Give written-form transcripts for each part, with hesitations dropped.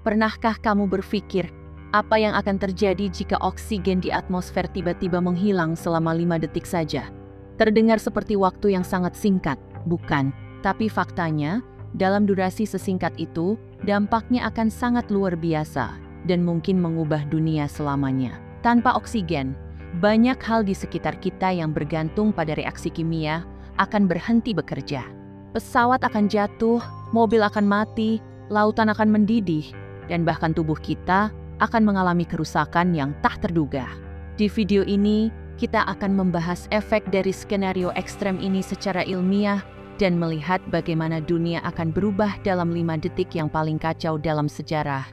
Pernahkah kamu berpikir, apa yang akan terjadi jika oksigen di atmosfer tiba-tiba menghilang selama 5 detik saja? Terdengar seperti waktu yang sangat singkat, bukan? Tapi faktanya, dalam durasi sesingkat itu, dampaknya akan sangat luar biasa dan mungkin mengubah dunia selamanya. Tanpa oksigen, banyak hal di sekitar kita yang bergantung pada reaksi kimia akan berhenti bekerja. Pesawat akan jatuh, mobil akan mati, lautan akan mendidih, dan bahkan tubuh kita akan mengalami kerusakan yang tak terduga. Di video ini, kita akan membahas efek dari skenario ekstrem ini secara ilmiah dan melihat bagaimana dunia akan berubah dalam 5 detik yang paling kacau dalam sejarah.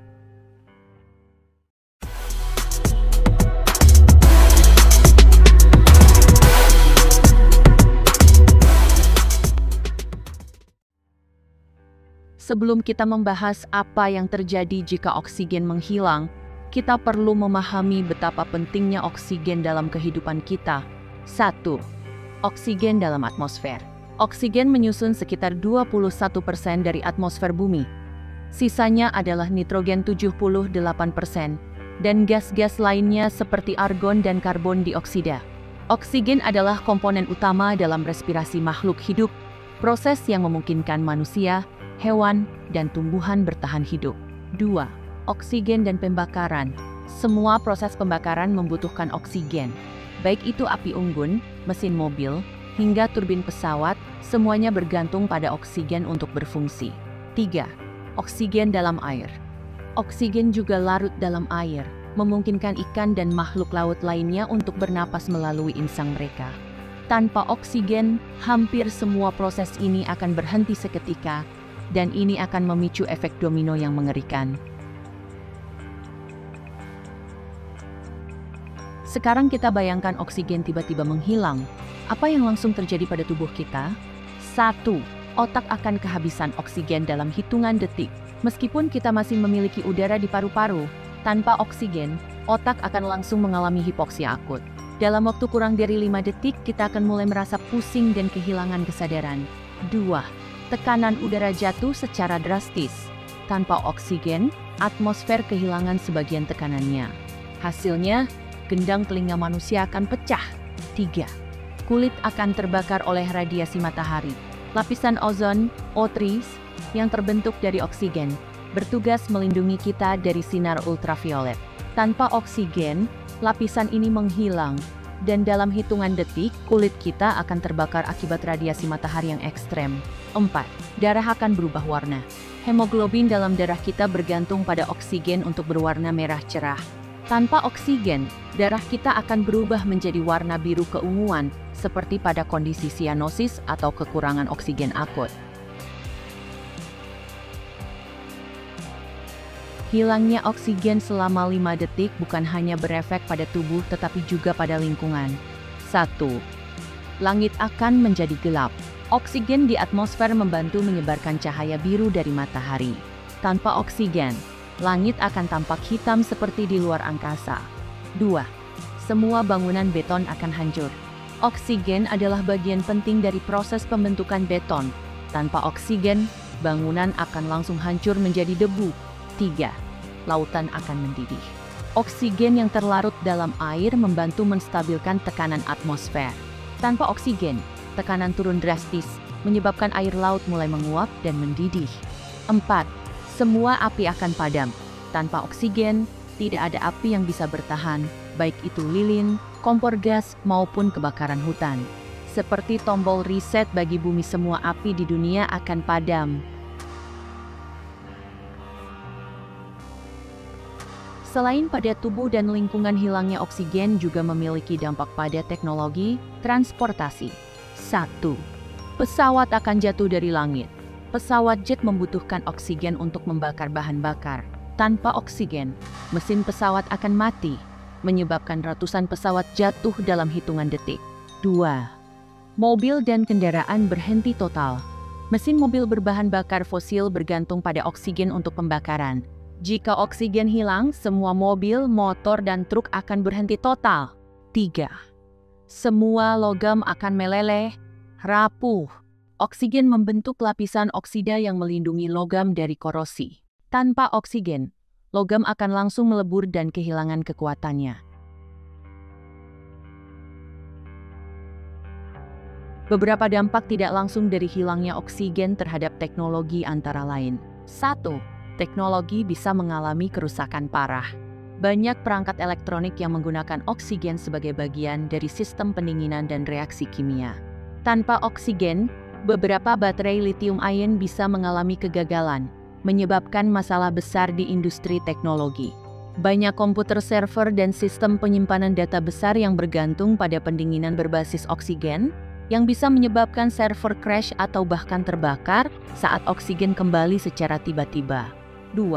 Sebelum kita membahas apa yang terjadi jika oksigen menghilang, kita perlu memahami betapa pentingnya oksigen dalam kehidupan kita. 1. Oksigen dalam atmosfer. Oksigen menyusun sekitar 21% dari atmosfer bumi. Sisanya adalah nitrogen 78%, dan gas-gas lainnya seperti argon dan karbon dioksida. Oksigen adalah komponen utama dalam respirasi makhluk hidup, proses yang memungkinkan manusia, hewan, dan tumbuhan bertahan hidup. 2. Oksigen dan pembakaran. Semua proses pembakaran membutuhkan oksigen. Baik itu api unggun, mesin mobil, hingga turbin pesawat, semuanya bergantung pada oksigen untuk berfungsi. 3. Oksigen dalam air. Oksigen juga larut dalam air, memungkinkan ikan dan makhluk laut lainnya untuk bernapas melalui insang mereka. Tanpa oksigen, hampir semua proses ini akan berhenti seketika, dan ini akan memicu efek domino yang mengerikan. Sekarang kita bayangkan oksigen tiba-tiba menghilang. Apa yang langsung terjadi pada tubuh kita? 1. Otak akan kehabisan oksigen dalam hitungan detik. Meskipun kita masih memiliki udara di paru-paru, tanpa oksigen, otak akan langsung mengalami hipoksia akut. Dalam waktu kurang dari 5 detik, kita akan mulai merasa pusing dan kehilangan kesadaran. 2. Tekanan udara jatuh secara drastis. Tanpa oksigen, atmosfer kehilangan sebagian tekanannya. Hasilnya, gendang telinga manusia akan pecah. 3. Kulit akan terbakar oleh radiasi matahari. Lapisan ozon, O3, yang terbentuk dari oksigen, bertugas melindungi kita dari sinar ultraviolet. Tanpa oksigen, lapisan ini menghilang, dan dalam hitungan detik, kulit kita akan terbakar akibat radiasi matahari yang ekstrem. 4. Darah akan berubah warna. Hemoglobin dalam darah kita bergantung pada oksigen untuk berwarna merah cerah. Tanpa oksigen, darah kita akan berubah menjadi warna biru keunguan, seperti pada kondisi sianosis atau kekurangan oksigen akut. Hilangnya oksigen selama 5 detik bukan hanya berefek pada tubuh tetapi juga pada lingkungan. 1. Langit akan menjadi gelap. Oksigen di atmosfer membantu menyebarkan cahaya biru dari matahari. Tanpa oksigen, langit akan tampak hitam seperti di luar angkasa. 2. Semua bangunan beton akan hancur. Oksigen adalah bagian penting dari proses pembentukan beton. Tanpa oksigen, bangunan akan langsung hancur menjadi debu. 3. Lautan akan mendidih. Oksigen yang terlarut dalam air membantu menstabilkan tekanan atmosfer. Tanpa oksigen, tekanan turun drastis, menyebabkan air laut mulai menguap dan mendidih. 4. Semua api akan padam. Tanpa oksigen, tidak ada api yang bisa bertahan, baik itu lilin, kompor gas, maupun kebakaran hutan. Seperti tombol reset bagi bumi, semua api di dunia akan padam. Selain pada tubuh dan lingkungan, hilangnya oksigen juga memiliki dampak pada teknologi transportasi. 1. Pesawat akan jatuh dari langit. Pesawat jet membutuhkan oksigen untuk membakar bahan bakar. Tanpa oksigen, mesin pesawat akan mati, menyebabkan ratusan pesawat jatuh dalam hitungan detik. 2. Mobil dan kendaraan berhenti total. Mesin mobil berbahan bakar fosil bergantung pada oksigen untuk pembakaran. Jika oksigen hilang, semua mobil, motor, dan truk akan berhenti total. 3. Semua logam akan meleleh, rapuh. Oksigen membentuk lapisan oksida yang melindungi logam dari korosi. Tanpa oksigen, logam akan langsung melebur dan kehilangan kekuatannya. Beberapa dampak tidak langsung dari hilangnya oksigen terhadap teknologi antara lain. 1. Teknologi bisa mengalami kerusakan parah. Banyak perangkat elektronik yang menggunakan oksigen sebagai bagian dari sistem pendinginan dan reaksi kimia. Tanpa oksigen, beberapa baterai lithium-ion bisa mengalami kegagalan, menyebabkan masalah besar di industri teknologi. Banyak komputer server dan sistem penyimpanan data besar yang bergantung pada pendinginan berbasis oksigen, yang bisa menyebabkan server crash atau bahkan terbakar saat oksigen kembali secara tiba-tiba. 2.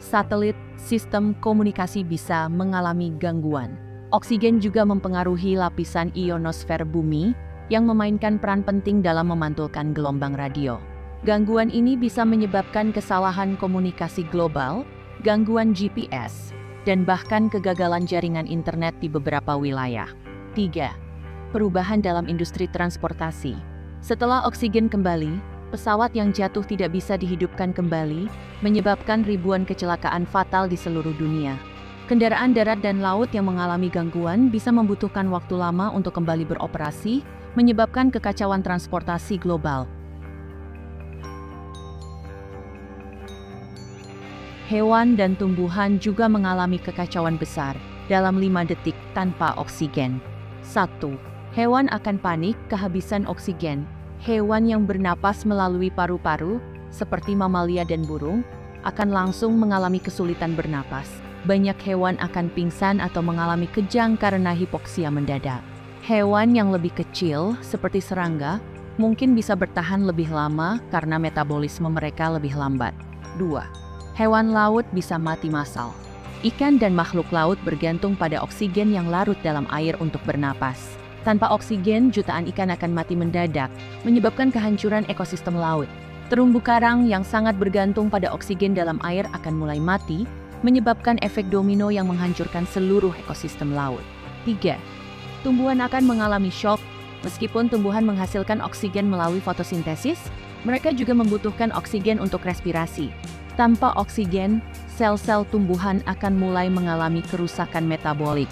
Satelit, sistem komunikasi bisa mengalami gangguan. Oksigen juga mempengaruhi lapisan ionosfer bumi yang memainkan peran penting dalam memantulkan gelombang radio. Gangguan ini bisa menyebabkan kesalahan komunikasi global, gangguan GPS, dan bahkan kegagalan jaringan internet di beberapa wilayah. 3. Perubahan dalam industri transportasi. Setelah oksigen kembali, pesawat yang jatuh tidak bisa dihidupkan kembali, menyebabkan ribuan kecelakaan fatal di seluruh dunia. Kendaraan darat dan laut yang mengalami gangguan bisa membutuhkan waktu lama untuk kembali beroperasi, menyebabkan kekacauan transportasi global. Hewan dan tumbuhan juga mengalami kekacauan besar dalam 5 detik tanpa oksigen. 1. Hewan akan panik kehabisan oksigen. Hewan yang bernapas melalui paru-paru, seperti mamalia dan burung, akan langsung mengalami kesulitan bernapas. Banyak hewan akan pingsan atau mengalami kejang karena hipoksia mendadak. Hewan yang lebih kecil, seperti serangga, mungkin bisa bertahan lebih lama karena metabolisme mereka lebih lambat. 2. Hewan laut bisa mati massal. Ikan dan makhluk laut bergantung pada oksigen yang larut dalam air untuk bernapas. Tanpa oksigen, jutaan ikan akan mati mendadak, menyebabkan kehancuran ekosistem laut. Terumbu karang yang sangat bergantung pada oksigen dalam air akan mulai mati, menyebabkan efek domino yang menghancurkan seluruh ekosistem laut. 3. Tumbuhan akan mengalami shock. Meskipun tumbuhan menghasilkan oksigen melalui fotosintesis, mereka juga membutuhkan oksigen untuk respirasi. Tanpa oksigen, sel-sel tumbuhan akan mulai mengalami kerusakan metabolik,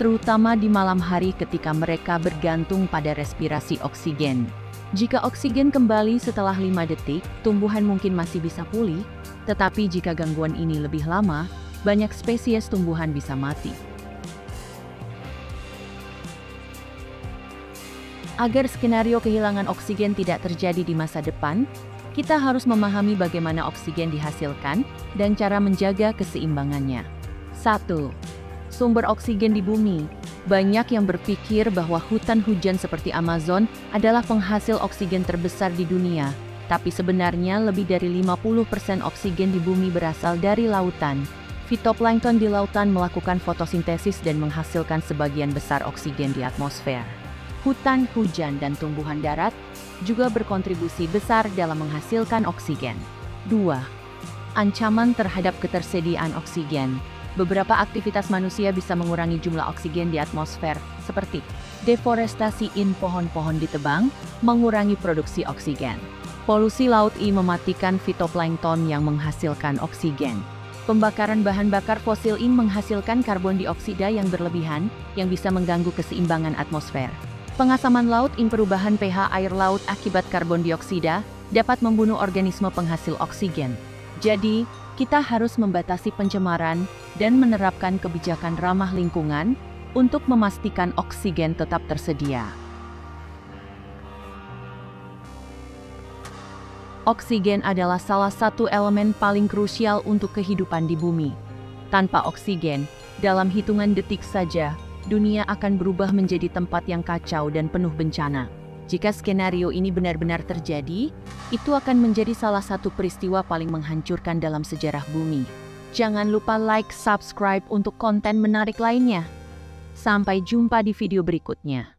terutama di malam hari ketika mereka bergantung pada respirasi oksigen. Jika oksigen kembali setelah 5 detik, tumbuhan mungkin masih bisa pulih, tetapi jika gangguan ini lebih lama, banyak spesies tumbuhan bisa mati. Agar skenario kehilangan oksigen tidak terjadi di masa depan, kita harus memahami bagaimana oksigen dihasilkan dan cara menjaga keseimbangannya. 1. Sumber oksigen di bumi. Banyak yang berpikir bahwa hutan hujan seperti Amazon adalah penghasil oksigen terbesar di dunia, tapi sebenarnya lebih dari 50% oksigen di bumi berasal dari lautan. Fitoplankton di lautan melakukan fotosintesis dan menghasilkan sebagian besar oksigen di atmosfer. Hutan, hujan, dan tumbuhan darat juga berkontribusi besar dalam menghasilkan oksigen. 2. Ancaman terhadap ketersediaan oksigen. Beberapa aktivitas manusia bisa mengurangi jumlah oksigen di atmosfer, seperti deforestasi pohon-pohon ditebang, mengurangi produksi oksigen. Polusi laut mematikan fitoplankton yang menghasilkan oksigen. Pembakaran bahan bakar fosil menghasilkan karbon dioksida yang berlebihan, yang bisa mengganggu keseimbangan atmosfer. Pengasaman laut perubahan pH air laut akibat karbon dioksida dapat membunuh organisme penghasil oksigen. Jadi, kita harus membatasi pencemaran dan menerapkan kebijakan ramah lingkungan untuk memastikan oksigen tetap tersedia. Oksigen adalah salah satu elemen paling krusial untuk kehidupan di bumi. Tanpa oksigen, dalam hitungan detik saja, dunia akan berubah menjadi tempat yang kacau dan penuh bencana. Jika skenario ini benar-benar terjadi, itu akan menjadi salah satu peristiwa paling menghancurkan dalam sejarah bumi. Jangan lupa like, subscribe untuk konten menarik lainnya. Sampai jumpa di video berikutnya.